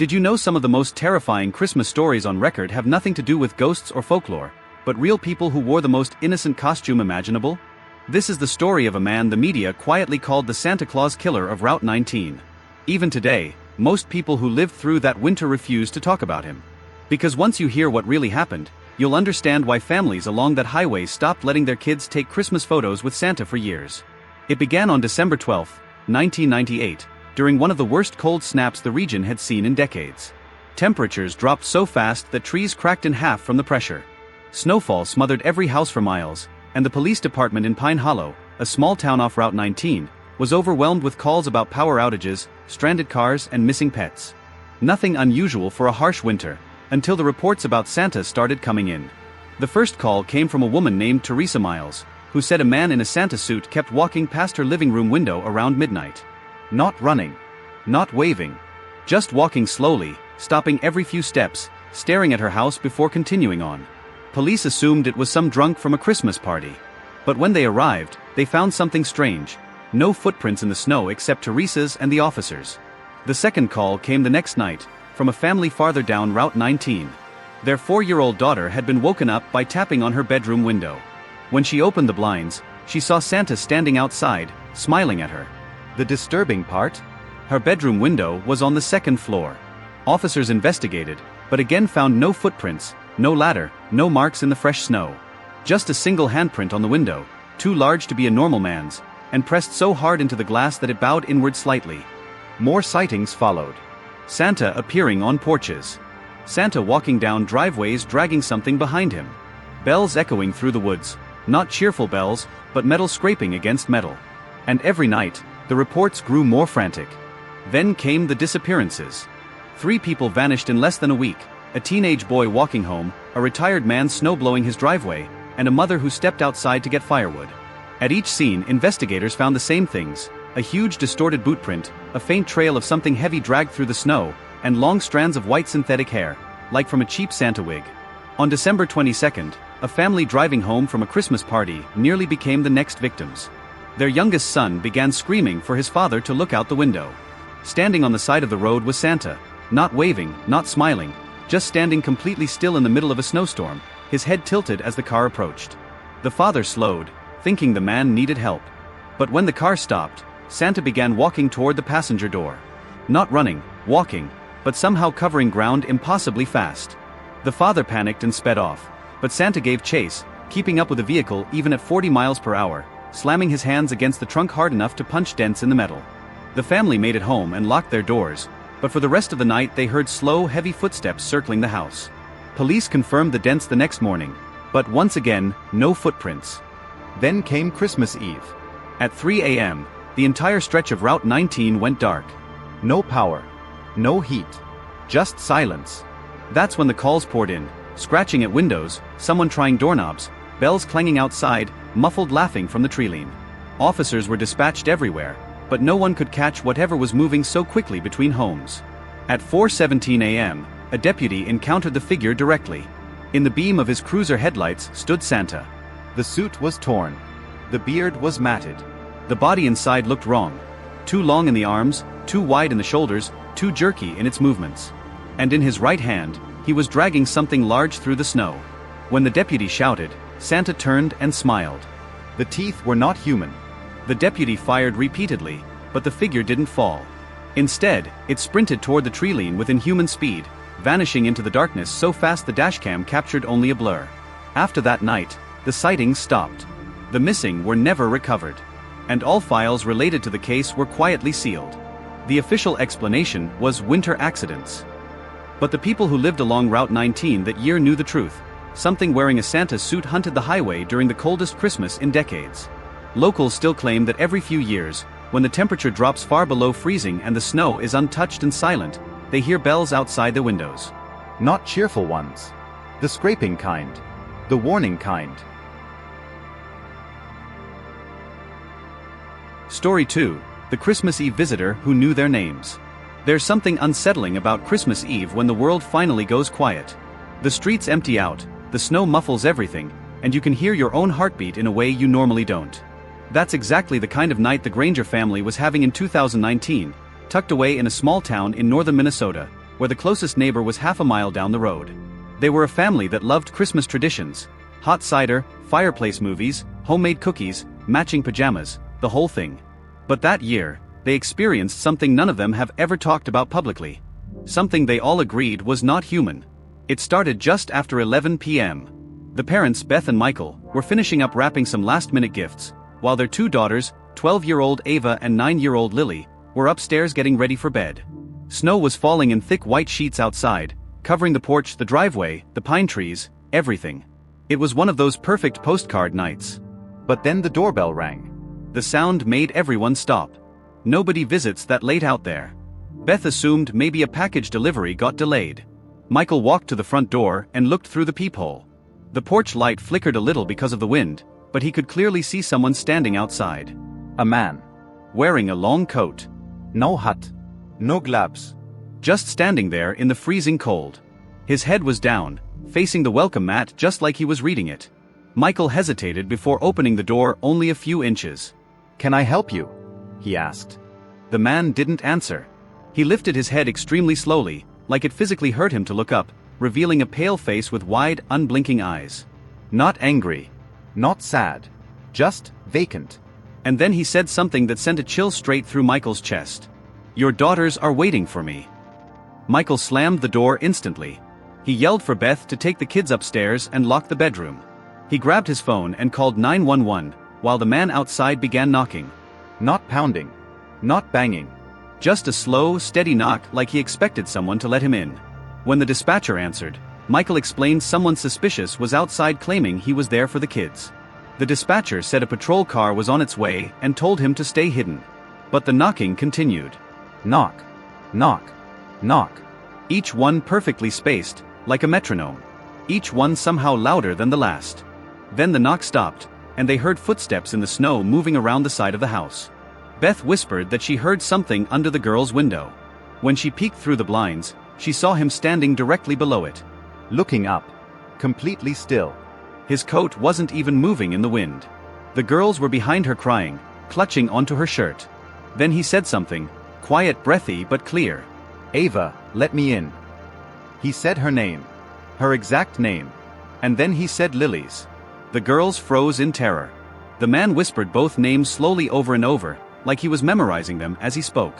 Did you know some of the most terrifying Christmas stories on record have nothing to do with ghosts or folklore, but real people who wore the most innocent costume imaginable? This is the story of a man the media quietly called the Santa Claus killer of Route 19. Even today, most people who lived through that winter refuse to talk about him. Because once you hear what really happened, you'll understand why families along that highway stopped letting their kids take Christmas photos with Santa for years. It began on December 12, 1998, during one of the worst cold snaps the region had seen in decades. Temperatures dropped so fast that trees cracked in half from the pressure. Snowfall smothered every house for miles, and the police department in Pine Hollow, a small town off Route 19, was overwhelmed with calls about power outages, stranded cars, and missing pets. Nothing unusual for a harsh winter, until the reports about Santa started coming in. The first call came from a woman named Teresa Miles, who said a man in a Santa suit kept walking past her living room window around midnight. Not running. Not waving. Just walking slowly, stopping every few steps, staring at her house before continuing on. Police assumed it was some drunk from a Christmas party. But when they arrived, they found something strange. No footprints in the snow except Teresa's and the officers. The second call came the next night, from a family farther down Route 19. Their 4-year-old daughter had been woken up by tapping on her bedroom window. When she opened the blinds, she saw Santa standing outside, smiling at her. The disturbing part? Her bedroom window was on the second floor. Officers investigated, but again found no footprints, no ladder, no marks in the fresh snow. Just a single handprint on the window, too large to be a normal man's, and pressed so hard into the glass that it bowed inward slightly. More sightings followed. Santa appearing on porches. Santa walking down driveways dragging something behind him. Bells echoing through the woods, not cheerful bells, but metal scraping against metal. And every night, the reports grew more frantic. Then came the disappearances. 3 people vanished in less than a week, a teenage boy walking home, a retired man snowblowing his driveway, and a mother who stepped outside to get firewood. At each scene, investigators found the same things: a huge distorted boot print, a faint trail of something heavy dragged through the snow, and long strands of white synthetic hair, like from a cheap Santa wig. On December 22nd, a family driving home from a Christmas party nearly became the next victims. Their youngest son began screaming for his father to look out the window. Standing on the side of the road was Santa, not waving, not smiling, just standing completely still in the middle of a snowstorm, his head tilted as the car approached. The father slowed, thinking the man needed help. But when the car stopped, Santa began walking toward the passenger door. Not running, walking, but somehow covering ground impossibly fast. The father panicked and sped off, but Santa gave chase, keeping up with the vehicle even at 40 miles per hour, slamming his hands against the trunk hard enough to punch dents in the metal. The family made it home and locked their doors, but for the rest of the night they heard slow, heavy footsteps circling the house. Police confirmed the dents the next morning, but once again, no footprints. Then came Christmas Eve. At 3 a.m., the entire stretch of Route 19 went dark. No power. No heat. Just silence. That's when the calls poured in, scratching at windows, someone trying doorknobs, bells clanging outside, muffled laughing from the treeline. Officers were dispatched everywhere, but no one could catch whatever was moving so quickly between homes. At 4:17 a.m., a deputy encountered the figure directly. In the beam of his cruiser headlights stood Santa. The suit was torn. The beard was matted. The body inside looked wrong. Too long in the arms, too wide in the shoulders, too jerky in its movements. And in his right hand, he was dragging something large through the snow. When the deputy shouted, Santa turned and smiled. The teeth were not human. The deputy fired repeatedly, but the figure didn't fall. Instead, it sprinted toward the treeline with inhuman speed, vanishing into the darkness so fast the dashcam captured only a blur. After that night, the sightings stopped. The missing were never recovered. And all files related to the case were quietly sealed. The official explanation was winter accidents. But the people who lived along Route 19 that year knew the truth. Something wearing a Santa suit hunted the highway during the coldest Christmas in decades. Locals still claim that every few years, when the temperature drops far below freezing and the snow is untouched and silent, they hear bells outside their windows. Not cheerful ones. The scraping kind. The warning kind. Story 2. The Christmas Eve Visitor Who Knew Their Names. There's something unsettling about Christmas Eve when the world finally goes quiet. The streets empty out, the snow muffles everything, and you can hear your own heartbeat in a way you normally don't. That's exactly the kind of night the Granger family was having in 2019, tucked away in a small town in northern Minnesota, where the closest neighbor was half a mile down the road. They were a family that loved Christmas traditions: hot cider, fireplace movies, homemade cookies, matching pajamas, the whole thing. But that year, they experienced something none of them have ever talked about publicly. Something they all agreed was not human. It started just after 11 p.m. The parents, Beth and Michael, were finishing up wrapping some last-minute gifts, while their two daughters, 12-year-old Ava and 9-year-old Lily, were upstairs getting ready for bed. Snow was falling in thick white sheets outside, covering the porch, the driveway, the pine trees, everything. It was one of those perfect postcard nights. But then the doorbell rang. The sound made everyone stop. Nobody visits that late out there. Beth assumed maybe a package delivery got delayed. Michael walked to the front door and looked through the peephole. The porch light flickered a little because of the wind, but he could clearly see someone standing outside. A man. Wearing a long coat. No hat. No gloves. Just standing there in the freezing cold. His head was down, facing the welcome mat just like he was reading it. Michael hesitated before opening the door only a few inches. "Can I help you?" he asked. The man didn't answer. He lifted his head extremely slowly, like it physically hurt him to look up, revealing a pale face with wide, unblinking eyes. Not angry. Not sad. Just vacant. And then he said something that sent a chill straight through Michael's chest. "Your daughters are waiting for me." Michael slammed the door instantly. He yelled for Beth to take the kids upstairs and lock the bedroom. He grabbed his phone and called 911, while the man outside began knocking. Not pounding. Not banging. Just a slow, steady knock like he expected someone to let him in. When the dispatcher answered, Michael explained someone suspicious was outside claiming he was there for the kids. The dispatcher said a patrol car was on its way and told him to stay hidden. But the knocking continued. Knock. Knock. Knock. Each one perfectly spaced, like a metronome. Each one somehow louder than the last. Then the knock stopped, and they heard footsteps in the snow moving around the side of the house. Beth whispered that she heard something under the girl's window. When she peeked through the blinds, she saw him standing directly below it. Looking up. Completely still. His coat wasn't even moving in the wind. The girls were behind her crying, clutching onto her shirt. Then he said something, quiet, breathy but clear. "Ava, let me in." He said her name. Her exact name. And then he said Lily's. The girls froze in terror. The man whispered both names slowly over and over, like he was memorizing them as he spoke.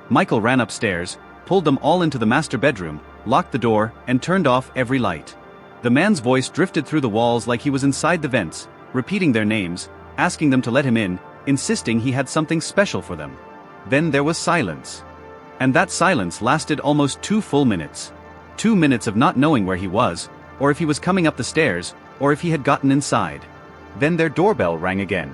Michael ran upstairs, pulled them all into the master bedroom, locked the door, and turned off every light. The man's voice drifted through the walls like he was inside the vents, repeating their names, asking them to let him in, insisting he had something special for them. Then there was silence. And that silence lasted almost 2 full minutes. 2 minutes of not knowing where he was, or if he was coming up the stairs, or if he had gotten inside. Then their doorbell rang again.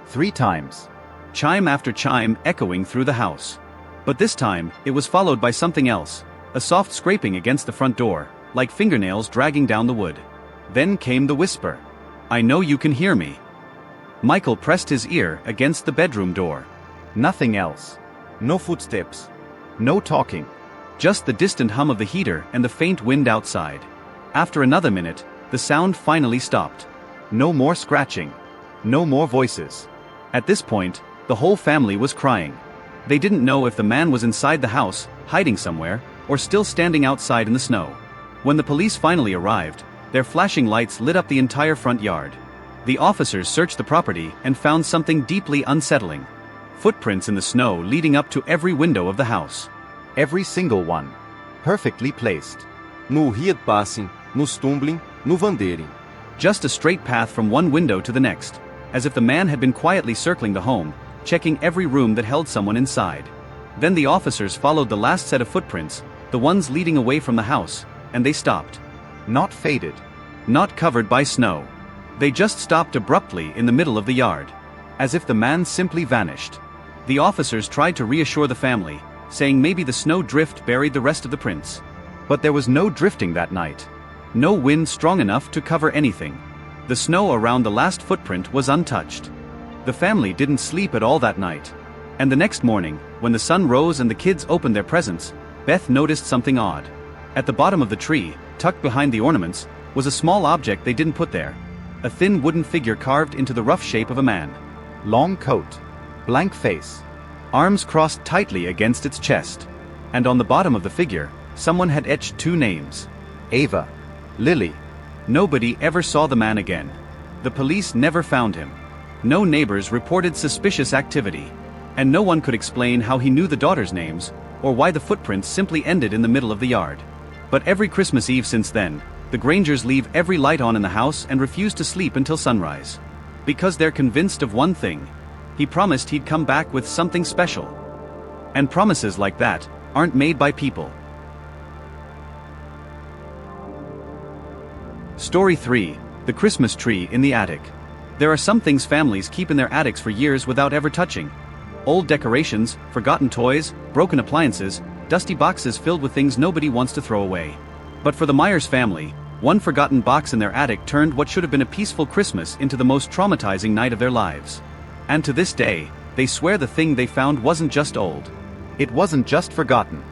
3 times. Chime after chime echoing through the house. But this time, it was followed by something else, a soft scraping against the front door, like fingernails dragging down the wood. Then came the whisper. "I know you can hear me." Michael pressed his ear against the bedroom door. Nothing else. No footsteps. No talking. Just the distant hum of the heater and the faint wind outside. After another minute, the sound finally stopped. No more scratching. No more voices. At this point, the whole family was crying. They didn't know if the man was inside the house, hiding somewhere, or still standing outside in the snow. When the police finally arrived, their flashing lights lit up the entire front yard. The officers searched the property and found something deeply unsettling. Footprints in the snow leading up to every window of the house. Every single one. Perfectly placed. No repassem, nos tumbling, no vandering. Just a straight path from one window to the next, as if the man had been quietly circling the home, checking every room that held someone inside. Then the officers followed the last set of footprints, the ones leading away from the house, and they stopped. Not faded. Not covered by snow. They just stopped abruptly in the middle of the yard. As if the man simply vanished. The officers tried to reassure the family, saying maybe the snow drift buried the rest of the prints. But there was no drifting that night. No wind strong enough to cover anything. The snow around the last footprint was untouched. The family didn't sleep at all that night. And the next morning, when the sun rose and the kids opened their presents, Beth noticed something odd. At the bottom of the tree, tucked behind the ornaments, was a small object they didn't put there. A thin wooden figure carved into the rough shape of a man. Long coat. Blank face. Arms crossed tightly against its chest. And on the bottom of the figure, Someone had etched 2 names. Ava. Lily. Nobody ever saw the man again. The police never found him. No neighbors reported suspicious activity. And no one could explain how he knew the daughters' names, or why the footprints simply ended in the middle of the yard. But every Christmas Eve since then, the Grangers leave every light on in the house and refuse to sleep until sunrise. Because they're convinced of one thing. He promised he'd come back with something special. And promises like that aren't made by people. Story 3. The Christmas Tree in the Attic. There are some things families keep in their attics for years without ever touching. Old decorations, forgotten toys, broken appliances, dusty boxes filled with things nobody wants to throw away. But for the Myers family, one forgotten box in their attic turned what should have been a peaceful Christmas into the most traumatizing night of their lives. And to this day, they swear the thing they found wasn't just old. It wasn't just forgotten.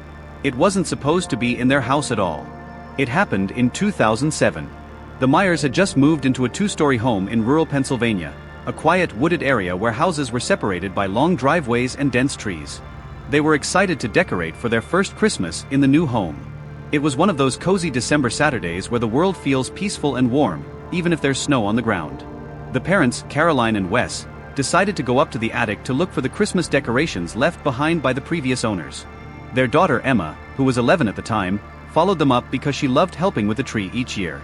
It wasn't supposed to be in their house at all. It happened in 2007. The Myers had just moved into a 2-story home in rural Pennsylvania, a quiet wooded area where houses were separated by long driveways and dense trees. They were excited to decorate for their first Christmas in the new home. It was one of those cozy December Saturdays where the world feels peaceful and warm, even if there's snow on the ground. The parents, Caroline and Wes, decided to go up to the attic to look for the Christmas decorations left behind by the previous owners. Their daughter Emma, who was 11 at the time, followed them up because she loved helping with the tree each year.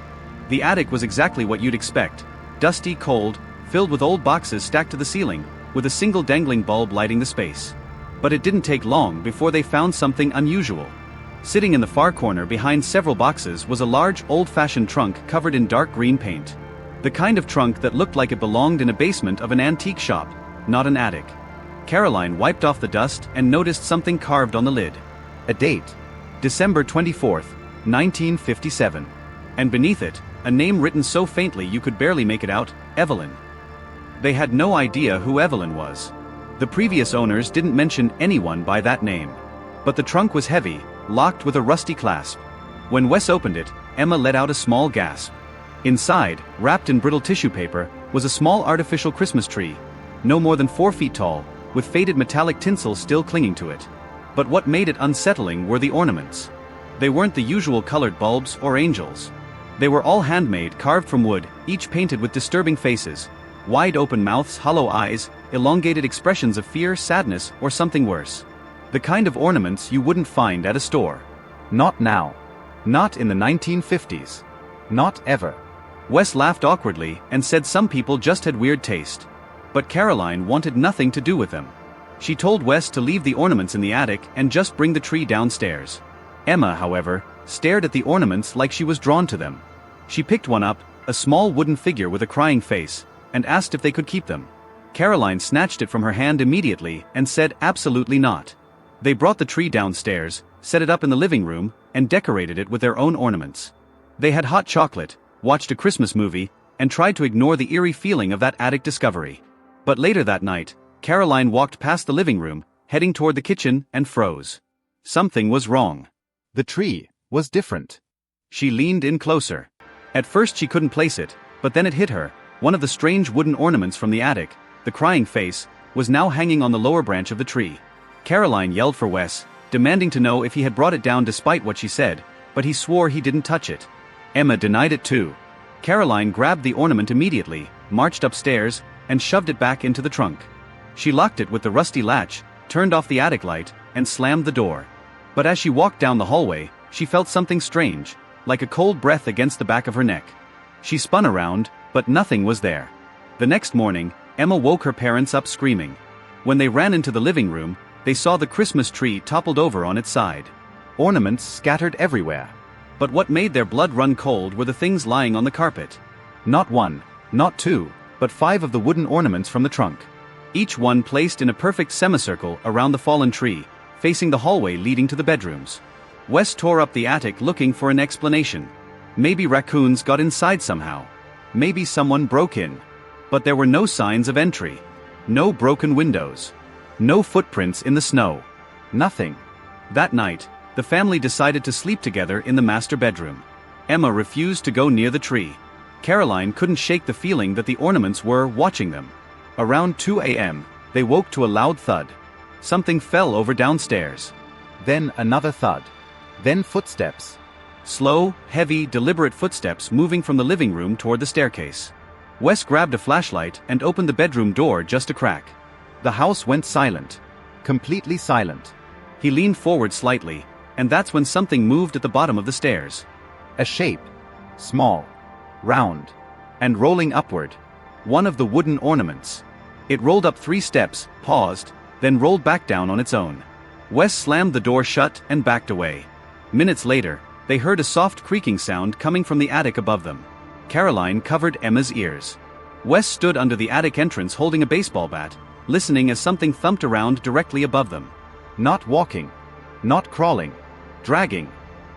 The attic was exactly what you'd expect: dusty, cold, filled with old boxes stacked to the ceiling, with a single dangling bulb lighting the space. But it didn't take long before they found something unusual. Sitting in the far corner behind several boxes was a large, old-fashioned trunk covered in dark green paint. The kind of trunk that looked like it belonged in a basement of an antique shop, not an attic. Caroline wiped off the dust and noticed something carved on the lid. A date. December 24th, 1957. And beneath it, a name written so faintly you could barely make it out: Evelyn. They had no idea who Evelyn was. The previous owners didn't mention anyone by that name. But the trunk was heavy, locked with a rusty clasp. When Wes opened it, Emma let out a small gasp. Inside, wrapped in brittle tissue paper, was a small artificial Christmas tree, no more than 4 feet tall, with faded metallic tinsel still clinging to it. But what made it unsettling were the ornaments. They weren't the usual colored bulbs or angels. They were all handmade, carved from wood, each painted with disturbing faces: wide open mouths, hollow eyes, elongated expressions of fear, sadness, or something worse. The kind of ornaments you wouldn't find at a store. Not now. Not in the 1950s. Not ever. Wes laughed awkwardly and said some people just had weird taste. But Caroline wanted nothing to do with them. She told Wes to leave the ornaments in the attic and just bring the tree downstairs. Emma, however, stared at the ornaments like she was drawn to them. She picked one up, a small wooden figure with a crying face, and asked if they could keep them. Caroline snatched it from her hand immediately and said absolutely not. They brought the tree downstairs, set it up in the living room, and decorated it with their own ornaments. They had hot chocolate, watched a Christmas movie, and tried to ignore the eerie feeling of that attic discovery. But later that night, Caroline walked past the living room, heading toward the kitchen, and froze. Something was wrong. The tree was different. She leaned in closer. At first she couldn't place it, but then it hit her. One of the strange wooden ornaments from the attic, the crying face, was now hanging on the lower branch of the tree. Caroline yelled for Wes, demanding to know if he had brought it down despite what she said, but he swore he didn't touch it. Emma denied it too. Caroline grabbed the ornament immediately, marched upstairs, and shoved it back into the trunk. She locked it with the rusty latch, turned off the attic light, and slammed the door. But as she walked down the hallway, she felt something strange, like a cold breath against the back of her neck. She spun around, but nothing was there. The next morning, Emma woke her parents up screaming. When they ran into the living room, they saw the Christmas tree toppled over on its side. Ornaments scattered everywhere. But what made their blood run cold were the things lying on the carpet. Not 1, not 2, but 5 of the wooden ornaments from the trunk. Each one placed in a perfect semicircle around the fallen tree, facing the hallway leading to the bedrooms. Wes tore up the attic looking for an explanation. Maybe raccoons got inside somehow. Maybe someone broke in. But there were no signs of entry. No broken windows. No footprints in the snow. Nothing. That night, the family decided to sleep together in the master bedroom. Emma refused to go near the tree. Caroline couldn't shake the feeling that the ornaments were watching them. Around 2 a.m., they woke to a loud thud. Something fell over downstairs. Then another thud. Then footsteps. Slow, heavy, deliberate footsteps moving from the living room toward the staircase. Wes grabbed a flashlight and opened the bedroom door just a crack. The house went silent. Completely silent. He leaned forward slightly, and that's when something moved at the bottom of the stairs. A shape. Small. Round. And rolling upward. One of the wooden ornaments. It rolled up 3 steps, paused, then rolled back down on its own. Wes slammed the door shut and backed away. Minutes later, they heard a soft creaking sound coming from the attic above them. Caroline covered Emma's ears. Wes stood under the attic entrance holding a baseball bat, listening as something thumped around directly above them. Not walking. Not crawling. Dragging.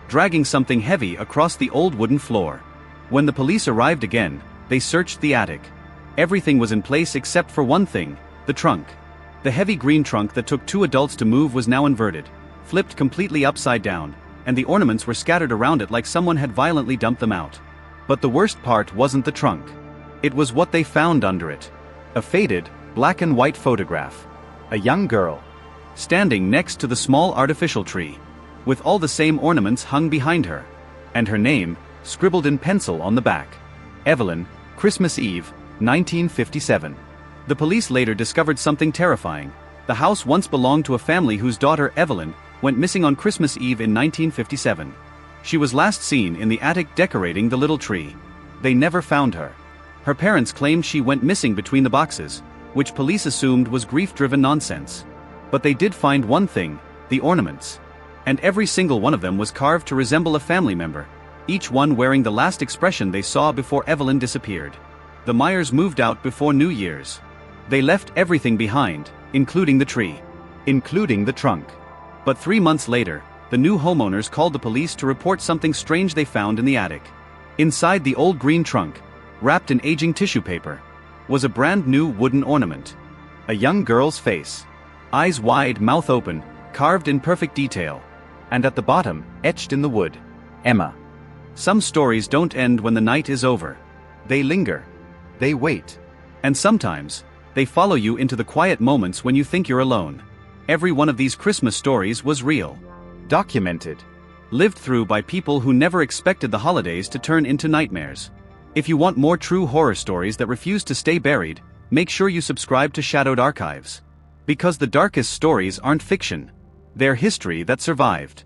Dragging something heavy across the old wooden floor. When the police arrived again, they searched the attic. Everything was in place except for one thing, the trunk. The heavy green trunk that took 2 adults to move was now inverted, flipped completely upside down, and the ornaments were scattered around it like someone had violently dumped them out. But the worst part wasn't the trunk. It was what they found under it. A faded, black and white photograph. A young girl. Standing next to the small artificial tree. With all the same ornaments hung behind her. And her name, scribbled in pencil on the back. Evelyn, Christmas Eve, 1957. The police later discovered something terrifying. The house once belonged to a family whose daughter, Evelyn, went missing on Christmas Eve in 1957. She was last seen in the attic decorating the little tree. They never found her. Her parents claimed she went missing between the boxes, which police assumed was grief-driven nonsense. But they did find one thing, the ornaments. And every single one of them was carved to resemble a family member, each one wearing the last expression they saw before Evelyn disappeared. The Myers moved out before New Year's. They left everything behind, including the tree. Including the trunk. But 3 months later, the new homeowners called the police to report something strange they found in the attic. Inside the old green trunk, wrapped in aging tissue paper, was a brand new wooden ornament. A young girl's face. Eyes wide, mouth open, carved in perfect detail. And at the bottom, etched in the wood, Emma. Some stories don't end when the night is over. They linger. They wait. And sometimes, they follow you into the quiet moments when you think you're alone. Every one of these Christmas stories was real. Documented. Lived through by people who never expected the holidays to turn into nightmares. If you want more true horror stories that refuse to stay buried, make sure you subscribe to Shadowed Archives. Because the darkest stories aren't fiction. They're history that survived.